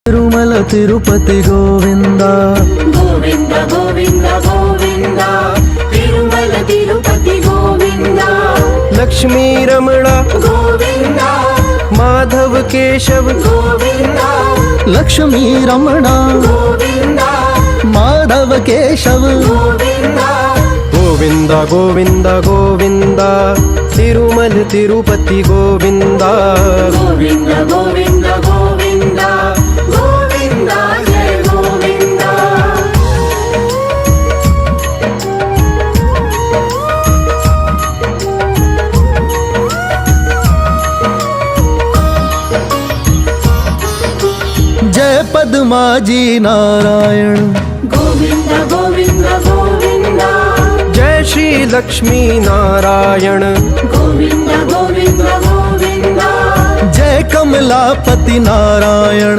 తిరుమల తిరుపతి గోవింద గోవింద గోవింద గోవింద తిరుమల తిరుపతి గోవింద लक्ष्मी रमण గోవింద माधव केशव గోవింద लक्ष्मी रमण గోవింద माधव केशव గోవింద गोविंद गोविंद गोविंद तिरुमल तिरुपति गोविंद గోవింద గోవింద గోవింద గోవింద జయ గోవింద जय पद्मा जी नारायण గోవింద గోవింద గోవింద जय श्री लक्ष्मी नारायण గోవింద గోవింద గోవింద जय कमलापति नारायण